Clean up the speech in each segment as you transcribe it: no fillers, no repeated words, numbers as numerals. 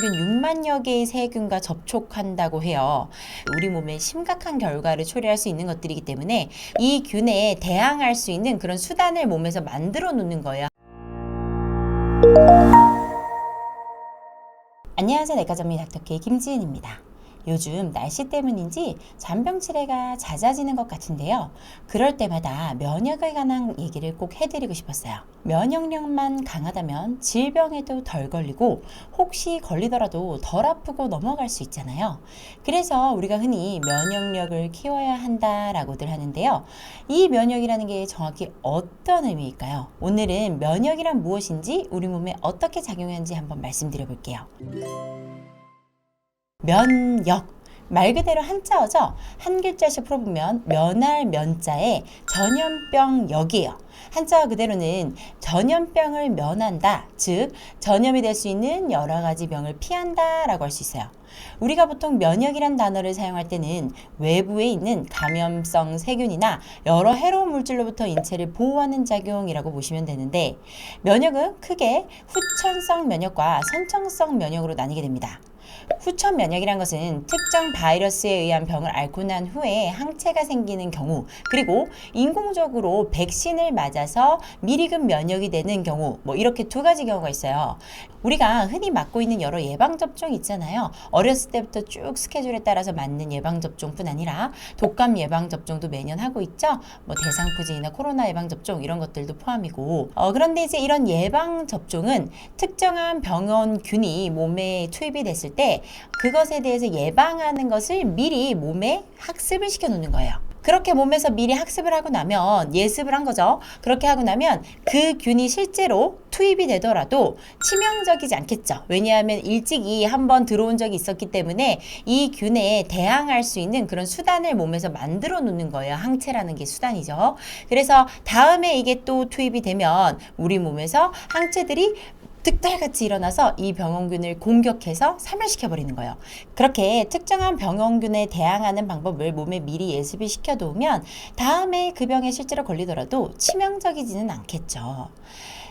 평균 6만여 개의 세균과 접촉한다고 해요. 우리 몸에 심각한 결과를 초래할 수 있는 것들이기 때문에 이 균에 대항할 수 있는 그런 수단을 몸에서 만들어 놓는 거예요. 안녕하세요. 내과전문의 닥터케이 김지은입니다. 요즘 날씨 때문인지 잔병치레가 잦아지는 것 같은데요. 그럴 때마다 면역에 관한 얘기를 꼭 해드리고 싶었어요. 면역력만 강하다면 질병에도 덜 걸리고 혹시 걸리더라도 덜 아프고 넘어갈 수 있잖아요. 그래서 우리가 흔히 면역력을 키워야 한다라고들 하는데요. 이 면역이라는 게 정확히 어떤 의미일까요? 오늘은 면역이란 무엇인지 우리 몸에 어떻게 작용하는지 한번 말씀드려 볼게요. 면역, 말 그대로 한자어죠. 한 글자씩 풀어보면 면할 면자에 전염병역이에요. 한자어 그대로는 전염병을 면한다, 즉 전염이 될 수 있는 여러 가지 병을 피한다 라고 할 수 있어요. 우리가 보통 면역이란 단어를 사용할 때는 외부에 있는 감염성 세균이나 여러 해로운 물질로부터 인체를 보호하는 작용이라고 보시면 되는데, 면역은 크게 후천성 면역과 선천성 면역으로 나뉘게 됩니다. 후천 면역이란 것은 특정 바이러스에 의한 병을 앓고 난 후에 항체가 생기는 경우, 그리고 인공적으로 백신을 맞아서 미리급 면역이 되는 경우, 이렇게 두 가지 경우가 있어요. 우리가 흔히 맞고 있는 여러 예방접종 있잖아요. 어렸을 때부터 쭉 스케줄에 따라서 맞는 예방접종뿐 아니라 독감 예방접종도 매년 하고 있죠. 대상포진이나 코로나 예방접종 이런 것들도 포함이고, 그런데 이제 이런 예방접종은 특정한 병원균이 몸에 투입이 됐을 때 그것에 대해서 예방하는 것을 미리 몸에 학습을 시켜 놓는 거예요. 그렇게 몸에서 미리 학습을 하고 나면, 예습을 한 거죠. 그렇게 하고 나면 그 균이 실제로 투입이 되더라도 치명적이지 않겠죠. 왜냐하면 일찍이 한번 들어온 적이 있었기 때문에 이 균에 대항할 수 있는 그런 수단을 몸에서 만들어 놓는 거예요. 항체라는 게 수단이죠. 그래서 다음에 이게 또 투입이 되면 우리 몸에서 항체들이 득달같이 일어나서 이 병원균을 공격해서 사멸시켜버리는 거예요. 그렇게 특정한 병원균에 대항하는 방법을 몸에 미리 예습을 시켜두면 다음에 그 병에 실제로 걸리더라도 치명적이지는 않겠죠.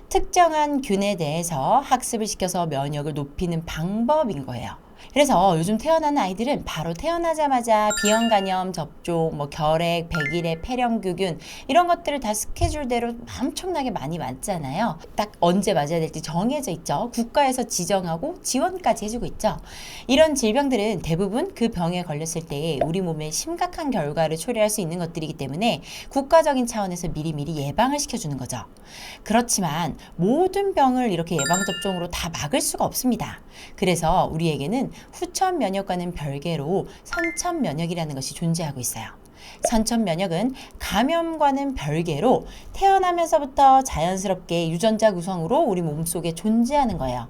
특정한 균에 대해서 학습을 시켜서 면역을 높이는 방법인 거예요. 그래서 요즘 태어나는 아이들은 바로 태어나자마자 비형 간염 접종, 결핵, 백일의 폐렴규균 이런 것들을 다 스케줄대로 엄청나게 많이 맞잖아요. 딱 언제 맞아야 될지 정해져 있죠. 국가에서 지정하고 지원까지 해주고 있죠. 이런 질병들은 대부분 그 병에 걸렸을 때 우리 몸에 심각한 결과를 초래할 수 있는 것들이기 때문에 국가적인 차원에서 미리미리 예방을 시켜주는 거죠. 그렇지만 모든 병을 이렇게 예방접종으로 다 막을 수가 없습니다. 그래서 우리에게는 후천 면역과는 별개로 선천 면역이라는 것이 존재하고 있어요. 선천 면역은 감염과는 별개로 태어나면서부터 자연스럽게 유전자 구성으로 우리 몸속에 존재하는 거예요.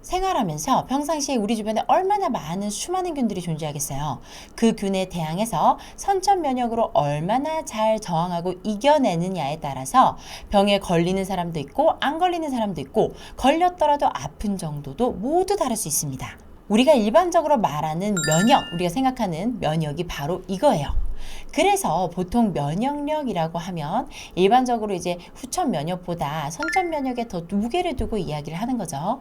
생활하면서 평상시에 우리 주변에 얼마나 많은 수많은 균들이 존재하겠어요. 그 균에 대항해서 선천 면역으로 얼마나 잘 저항하고 이겨내느냐에 따라서 병에 걸리는 사람도 있고 안 걸리는 사람도 있고, 걸렸더라도 아픈 정도도 모두 다를 수 있습니다. 우리가 일반적으로 말하는 면역, 우리가 생각하는 면역이 바로 이거예요. 그래서 보통 면역력이라고 하면 일반적으로 이제 후천 면역보다 선천 면역에 더 무게를 두고 이야기를 하는 거죠.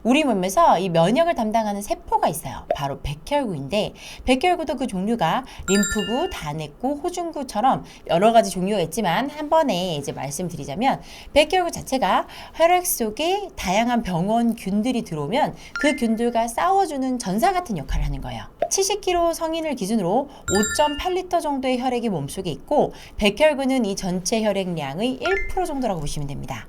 우리 몸에서 이 면역을 담당하는 세포가 있어요. 바로 백혈구인데, 백혈구도 그 종류가 림프구, 단핵구, 호중구처럼 여러 가지 종류가 있지만 한 번에 이제 말씀드리자면, 백혈구 자체가 혈액 속에 다양한 병원균들이 들어오면 그 균들과 싸워주는 전사 같은 역할을 하는 거예요. 70kg 성인을 기준으로 5.8리터 정도의 혈액이 몸속에 있고, 백혈구는 이 전체 혈액량의 1% 정도라고 보시면 됩니다.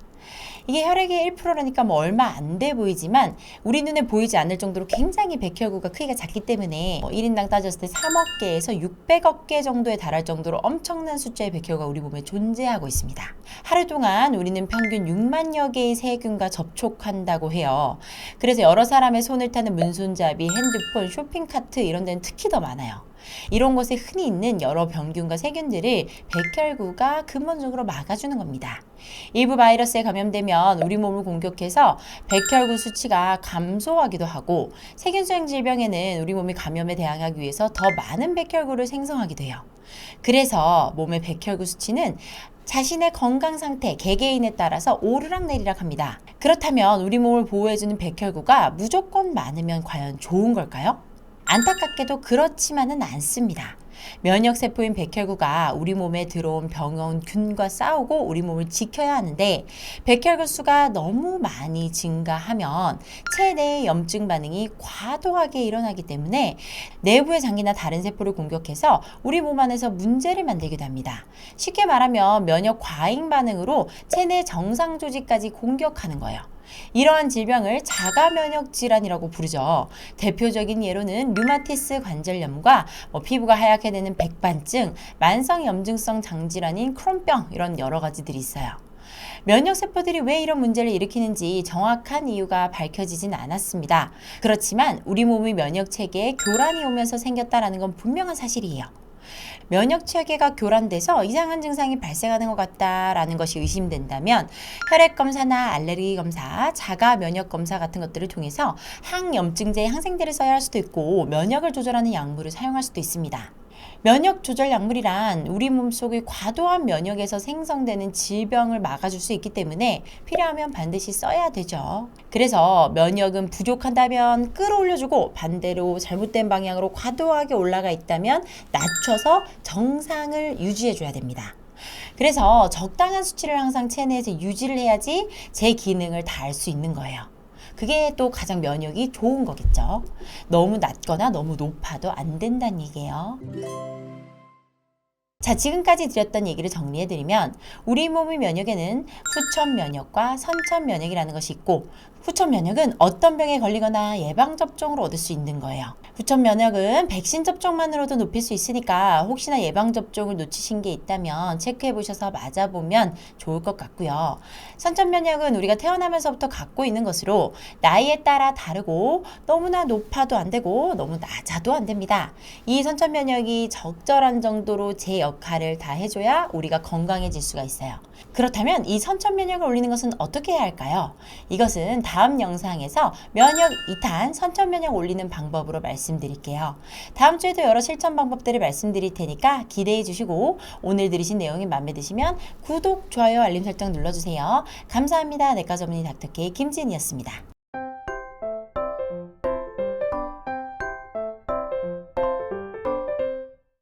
이게 혈액의 1%라니까 얼마 안 돼 보이지만 우리 눈에 보이지 않을 정도로 굉장히 백혈구가 크기가 작기 때문에 1인당 따졌을 때 3억 개에서 600억 개 정도에 달할 정도로 엄청난 숫자의 백혈구가 우리 몸에 존재하고 있습니다. 하루 동안 우리는 평균 6만여 개의 세균과 접촉한다고 해요. 그래서 여러 사람의 손을 타는 문손잡이, 핸드폰, 쇼핑카트 이런 데는 특히 더 많아요. 이런 곳에 흔히 있는 여러 병균과 세균들을 백혈구가 근본적으로 막아주는 겁니다. 일부 바이러스에 감염되면 우리 몸을 공격해서 백혈구 수치가 감소하기도 하고, 세균성 질병에는 우리 몸이 감염에 대항하기 위해서 더 많은 백혈구를 생성하기도 해요. 그래서 몸의 백혈구 수치는 자신의 건강 상태, 개개인에 따라서 오르락내리락 합니다. 그렇다면 우리 몸을 보호해주는 백혈구가 무조건 많으면 과연 좋은 걸까요? 안타깝게도 그렇지만은 않습니다. 면역세포인 백혈구가 우리 몸에 들어온 병원균과 싸우고 우리 몸을 지켜야 하는데 백혈구 수가 너무 많이 증가하면 체내의 염증 반응이 과도하게 일어나기 때문에 내부의 장기나 다른 세포를 공격해서 우리 몸 안에서 문제를 만들기도 합니다. 쉽게 말하면 면역 과잉 반응으로 체내 정상 조직까지 공격하는 거예요. 이러한 질병을 자가면역 질환이라고 부르죠. 대표적인 예로는 류마티스 관절염과 피부가 하얗게 되는 백반증, 만성 염증성 장질환인 크론병 이런 여러 가지들이 있어요. 면역세포들이 왜 이런 문제를 일으키는지 정확한 이유가 밝혀지진 않았습니다. 그렇지만 우리 몸의 면역체계에 교란이 오면서 생겼다는 건 분명한 사실이에요. 면역체계가 교란돼서 이상한 증상이 발생하는 것 같다라는 것이 의심된다면 혈액검사나 알레르기 검사, 자가면역검사 같은 것들을 통해서 항염증제 항생제를 써야 할 수도 있고 면역을 조절하는 약물을 사용할 수도 있습니다. 면역 조절 약물이란 우리 몸속의 과도한 면역에서 생성되는 질병을 막아줄 수 있기 때문에 필요하면 반드시 써야 되죠. 그래서 면역은 부족한다면 끌어올려주고 반대로 잘못된 방향으로 과도하게 올라가 있다면 낮춰서 정상을 유지해줘야 됩니다. 그래서 적당한 수치를 항상 체내에서 유지를 해야지 제 기능을 다할 수 있는 거예요. 그게 또 가장 면역이 좋은 거겠죠. 너무 낮거나 너무 높아도 안 된다는 얘기예요. 자, 지금까지 드렸던 얘기를 정리해드리면 우리 몸의 면역에는 후천 면역과 선천 면역이라는 것이 있고 후천 면역은 어떤 병에 걸리거나 예방접종으로 얻을 수 있는 거예요. 후천 면역은 백신 접종만으로도 높일 수 있으니까 혹시나 예방접종을 놓치신 게 있다면 체크해보셔서 맞아보면 좋을 것 같고요. 선천 면역은 우리가 태어나면서부터 갖고 있는 것으로 나이에 따라 다르고 너무나 높아도 안 되고 너무 낮아도 안 됩니다. 이 선천 면역이 적절한 정도로 제 역할을 다 해줘야 우리가 건강해질 수가 있어요. 그렇다면 이 선천 면역을 올리는 것은 어떻게 해야 할까요? 이것은 다음 영상에서 면역 2탄 선천 면역 올리는 방법으로 말씀드릴게요. 다음 주에도 여러 실천 방법들을 말씀드릴 테니까 기대해 주시고 오늘 들으신 내용이 마음에 드시면 구독, 좋아요, 알림 설정 눌러주세요. 감사합니다. 내과 전문의 닥터 K 김지은이었습니다.